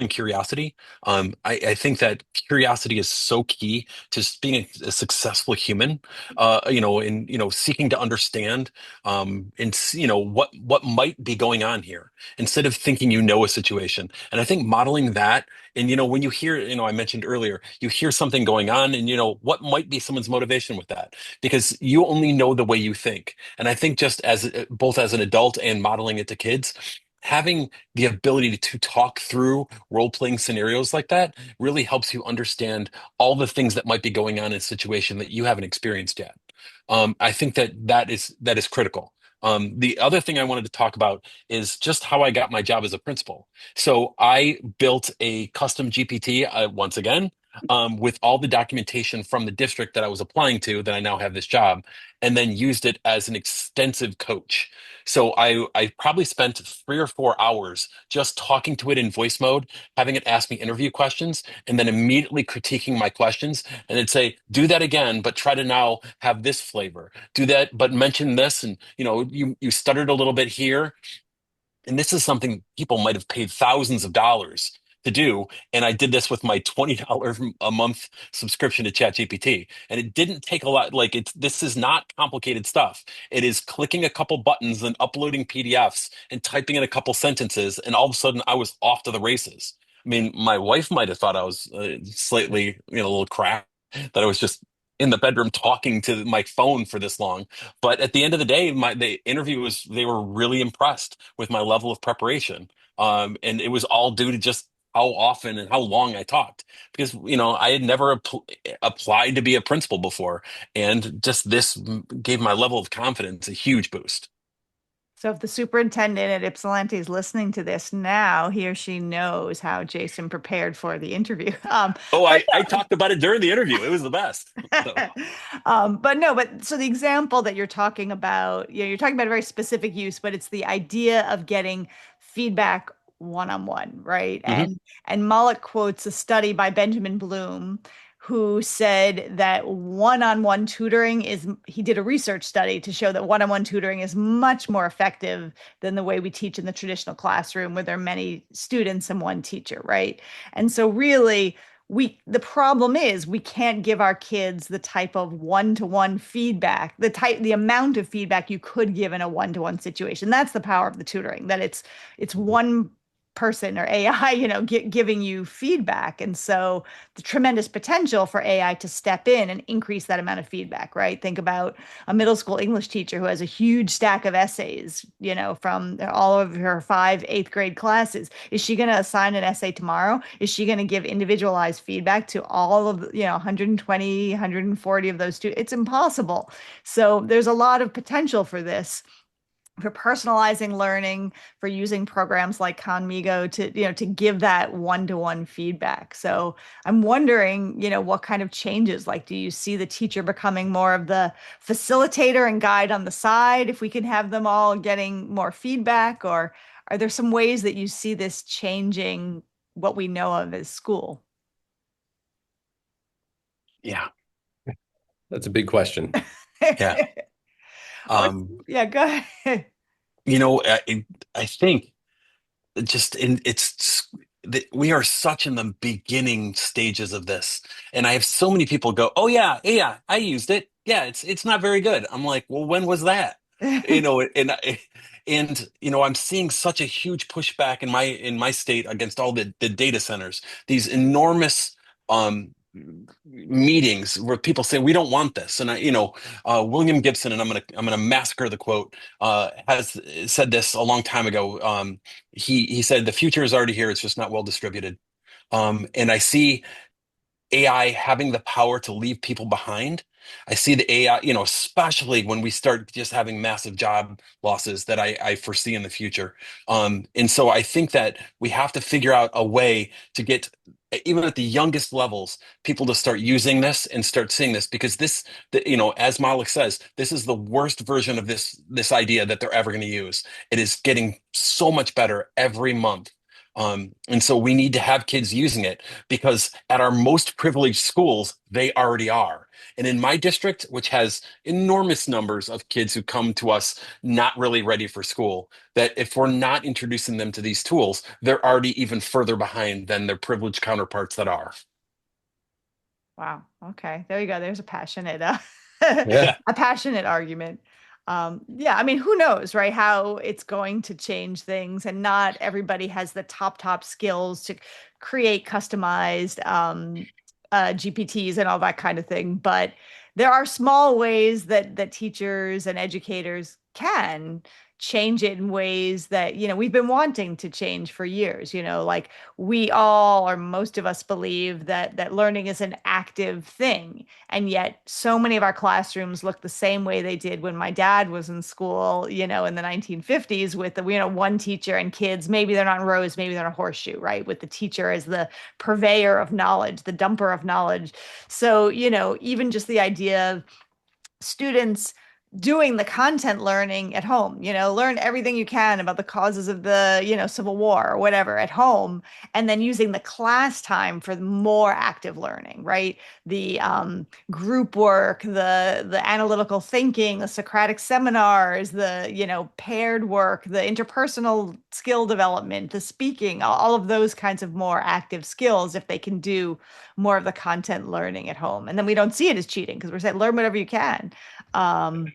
curiosity. I think that curiosity is so key to just being a successful human, in, seeking to understand, and, what might be going on here instead of thinking a situation. And I think modeling that, and, when you hear, I mentioned earlier, you hear something going on and, what might be someone's motivation with that, because you only know the way you think. And I think just as both as an adult and modeling it to kids, having the ability to talk through role-playing scenarios like that really helps you understand all the things that might be going on in a situation that you haven't experienced yet. I think that is critical. The other thing I wanted to talk about is just how I got my job as a principal. So I built a custom GPT, once again. with all the documentation from the district that I was applying to, that I now have this job, and then used it as an extensive coach. So I probably spent 3 or 4 hours just talking to it in voice mode, having it ask me interview questions, and then immediately critiquing my questions. And it'd say, do that again, but try to now have this flavor. Do that, but mention this, and you stuttered a little bit here. And this is something people might have paid thousands of dollars to do. And I did this with my $20 a month subscription to ChatGPT. And it didn't take a lot. Like, this is not complicated stuff. It is clicking a couple buttons and uploading PDFs and typing in a couple sentences. And all of a sudden I was off to the races. I mean, my wife might have thought I was slightly, a little crap, that I was just in the bedroom talking to my phone for this long. But at the end of the day, the interview was, they were really impressed with my level of preparation. And it was all due to just how often and how long I talked, because I had never applied to be a principal before, and just this gave my level of confidence a huge boost. So if the superintendent at Ypsilanti is listening to this now, he or she knows how Jason prepared for the interview. Oh, But I talked about it during the interview. It was the best. So, but no, but so the example that you're talking about, you're talking about a very specific use, but it's the idea of getting feedback one-on-one, right? mhm. And Mollick quotes a study by Benjamin Bloom, who said that one-on-one tutoring he did a research study to show that one-on-one tutoring is much more effective than the way we teach in the traditional classroom, where there are many students and one teacher, right? And so really, the problem is we can't give our kids the type of one-to-one feedback, the amount of feedback you could give in a one-to-one situation. That's the power of the tutoring, that it's one person or AI, giving you feedback. And so the tremendous potential for AI to step in and increase that amount of feedback, right? Think about a middle school English teacher who has a huge stack of essays, from all of her 5 8th grade classes. Is she going to assign an essay tomorrow? Is she going to give individualized feedback to all of, 120, 140 of those students? It's impossible. So there's a lot of potential for this, for personalizing learning, for using programs like Conmigo to give that one-to-one feedback. So I'm wondering, what kind of changes, like, do you see the teacher becoming more of the facilitator and guide on the side if we can have them all getting more feedback? Or are there some ways that you see this changing what we know of as school? Yeah, That's a big question. yeah. What? Um, Yeah, go ahead. I think just in it's that we are such in the beginning stages of this, and I have so many people go, oh yeah, yeah, I used it, yeah, it's not very good. I'm like, well, when was that? And I'm seeing such a huge pushback in my state against all the data centers, these enormous um meetings where people say we don't want this. And William Gibson, and I'm gonna massacre the quote, has said this a long time ago. He said the future is already here, it's just not well distributed. And I see AI having the power to leave people behind. I see the AI, especially when we start just having massive job losses that I foresee in the future. And so I think that we have to figure out a way to get, even at the youngest levels, people to start using this and start seeing this, because as Malik says, this is the worst version of this idea that they're ever going to use. It is getting so much better every month. And so we need to have kids using it, because at our most privileged schools, they already are. And in my district, which has enormous numbers of kids who come to us not really ready for school, that if we're not introducing them to these tools, they're already even further behind than their privileged counterparts that are. Wow. Okay. There you go. There's a passionate, Yeah. a passionate argument. Yeah. I mean, who knows, right? How it's going to change things, and not everybody has the top skills to create customized GPTs and all that kind of thing. But there are small ways that teachers and educators can change it in ways that, we've been wanting to change for years. Like we all, or most of us, believe that learning is an active thing. And yet so many of our classrooms look the same way they did when my dad was in school, in the 1950s, with the, one teacher and kids. Maybe they're not in rows, maybe they're in a horseshoe, right? With the teacher as the purveyor of knowledge, the dumper of knowledge. So, even just the idea of students doing the content learning at home, learn everything you can about the causes of the, Civil War or whatever at home, and then using the class time for more active learning, right? The group work, the analytical thinking, the Socratic seminars, the, paired work, the interpersonal skill development, the speaking, all of those kinds of more active skills, if they can do more of the content learning at home. And then we don't see it as cheating because we're saying learn whatever you can. Um,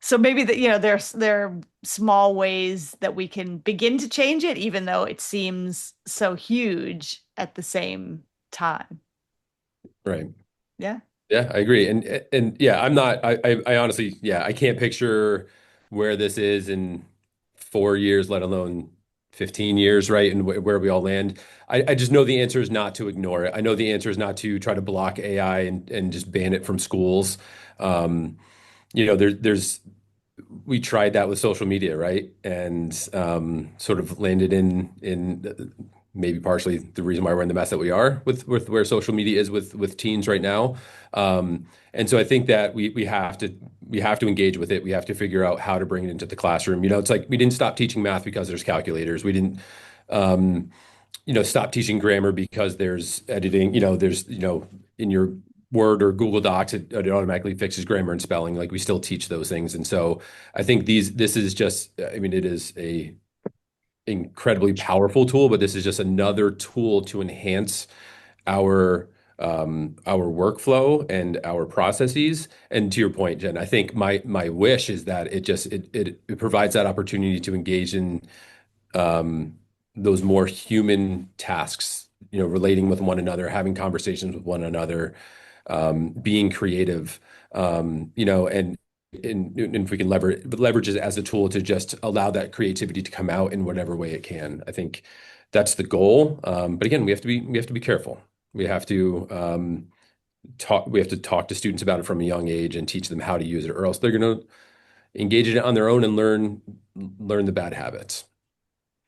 so maybe that, there are small ways that we can begin to change it, even though it seems so huge at the same time. Right. Yeah. Yeah, I agree. And yeah, I'm not I honestly, yeah, I can't picture where this is in 4 years, let alone 15 years, right? And where we all land. I just know the answer is not to ignore it. I know the answer is not to try to block AI and just ban it from schools. Um, there's we tried that with social media, right? And sort of landed in maybe partially the reason why we're in the mess that we are with where social media is with teens right now. And so I think that we have to engage with it. We have to figure out how to bring it into the classroom. It's like we didn't stop teaching math because there's calculators. We didn't um, stop teaching grammar because there's editing. There's in your Word or Google Docs, it automatically fixes grammar and spelling. Like we still teach those things. And so I think this is just, I mean, it is a incredibly powerful tool, but this is just another tool to enhance our workflow and our processes. And to your point, Jen, I think my wish is that it provides that opportunity to engage in um, those more human tasks, relating with one another, having conversations with one another, being creative, and if we can leverage it as a tool to just allow that creativity to come out in whatever way it can. I think that's the goal. But again, we have to be careful. We have to talk to students about it from a young age and teach them how to use it, or else they're going to engage in it on their own and learn the bad habits.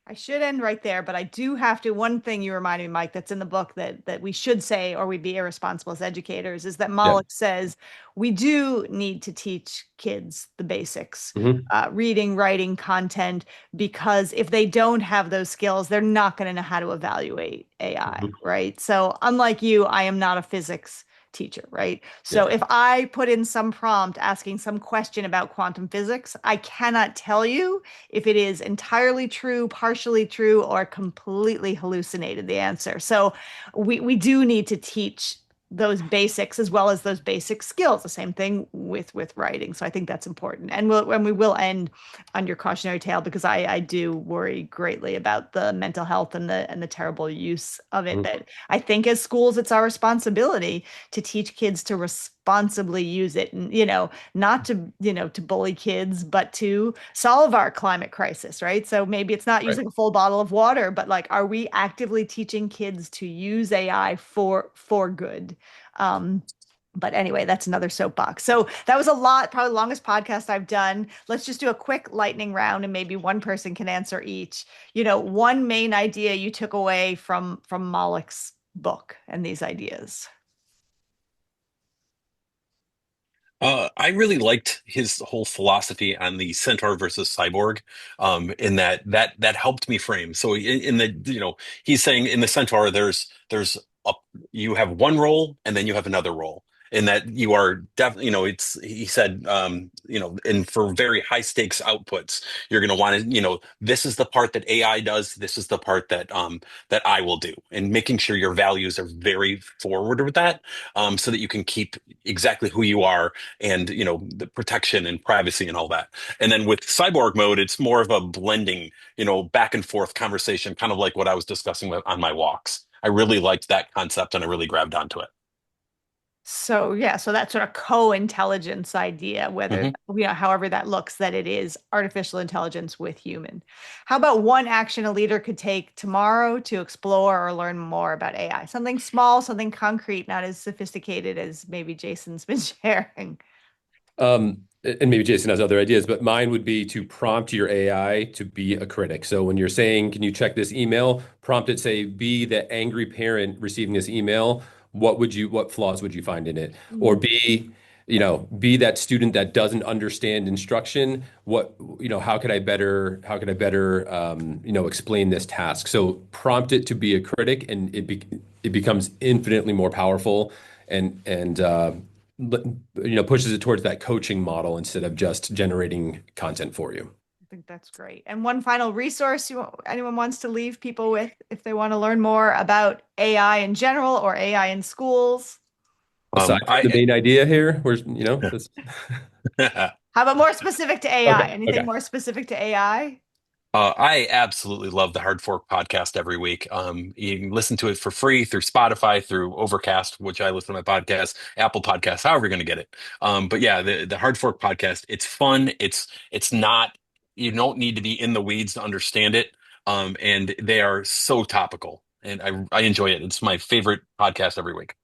I should end right there, but I do have to. One thing you reminded me, Mike, that's in the book that we should say, or we'd be irresponsible as educators, is that Yeah. Mollick says we do need to teach kids the basics, Hmm. reading, writing, content, because if they don't have those skills, they're not going to know how to evaluate AI, Hmm. right? So, unlike you, I am not a physics teacher, right? So Yeah. if I put in some prompt asking some question about quantum physics, I cannot tell you if it is entirely true, partially true, or completely hallucinated the answer. So we do need to teach those basics as well as those basic skills. The same thing with writing. So I think that's important. And we will end on your cautionary tale because I do worry greatly about the mental health and the terrible use of it. Mhm. That I think as schools, it's our responsibility to teach kids to responsibly use it, and not to to bully kids, but to solve our climate crisis, right? So maybe it's not Right. using a full bottle of water, but like, are we actively teaching kids to use AI for good? um but anyway, that's another soapbox. So that was a lot, probably the longest podcast I've done. Let's just do a quick lightning round and maybe one person can answer each. One main idea you took away from Malick's book and these ideas. I really liked his whole philosophy on the centaur versus cyborg, in that helped me frame. So in the he's saying in the centaur there's a, you have one role and then you have another role, and that you are definitely it's he said and for very high stakes outputs you're going to want to this is the part that AI does, this is the part that I will do, and making sure your values are very forward with that, so that you can keep exactly who you are, and the protection and privacy and all that. And then with cyborg mode, it's more of a blending, back and forth conversation, kind of like what I was discussing on my walks. I really liked that concept and I really grabbed onto it. So yeah, so that sort of co-intelligence idea, whether Hmm. however that looks, that it is artificial intelligence with human. How about one action a leader could take tomorrow to explore or learn more about AI? Something small, something concrete, not as sophisticated as maybe Jason's been sharing. And maybe Jason has other ideas, but mine would be to prompt your AI to be a critic. So when you're saying, "Can you check this email?" Prompt it, say, "Be the angry parent receiving this email. What flaws would you find in it?" Or Mm, be that student that doesn't understand instruction. How could I better, explain this task? So prompt it to be a critic, and it becomes infinitely more powerful and pushes it towards that coaching model instead of just generating content for you. I think that's great. And one final resource anyone wants to leave people with if they want to learn more about AI in general or AI in schools. Aside from the I main idea here, where's that's How about more specific to AI? okay. Anything Okay. more specific to AI? I absolutely love the Hard Fork podcast every week. You can listen to it for free through Spotify, through Overcast, which I listen to my podcast, Apple Podcasts, however you're going to get it. But yeah, the Hard Fork podcast, it's fun. It's not, you don't need to be in the weeds to understand it. And they are so topical, and I enjoy it. It's my favorite podcast every week.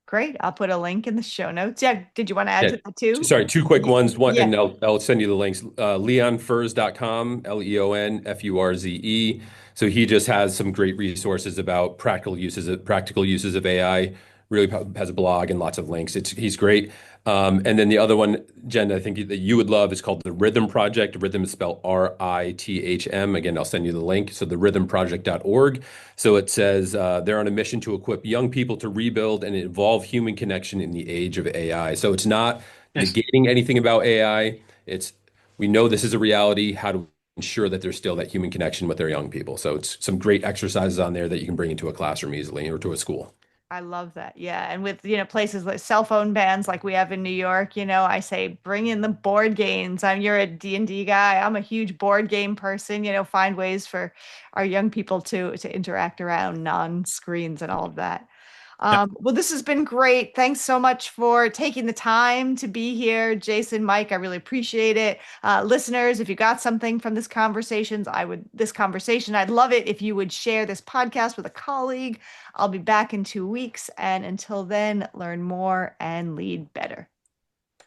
Great. I'll put a link in the show notes. Yeah. Did you want to add Yeah. to that too? Sorry, two quick Yeah. ones. One, Yeah. and I'll send you the links. LeonFurze.com, LeonFurze. So he just has some great resources about practical uses of AI. Really has a blog and lots of links. He's great. And then the other one, Jen, I think that you would love is called the Rhythm Project. Rhythm is spelled RITHM. Again, I'll send you the link. So the rhythmproject.org. So it says they're on a mission to equip young people to rebuild and evolve human connection in the age of AI. So it's not Nice. negating anything about AI. It's we know this is a reality. How to ensure that there's still that human connection with their young people. So it's some great exercises on there that you can bring into a classroom easily or to a school. I love that. Yeah. And with, places like cell phone bans like we have in New York, I say bring in the board games. You're a D&D guy. I'm a huge board game person, find ways for our young people to interact around non-screens and all of that. Yeah. Well, this has been great. Thanks so much for taking the time to be here, Jason, Mike. I really appreciate it. Listeners, if you got something from this conversation, I'd love it if you would share this podcast with a colleague. I'll be back in 2 weeks, and until then, learn more and lead better.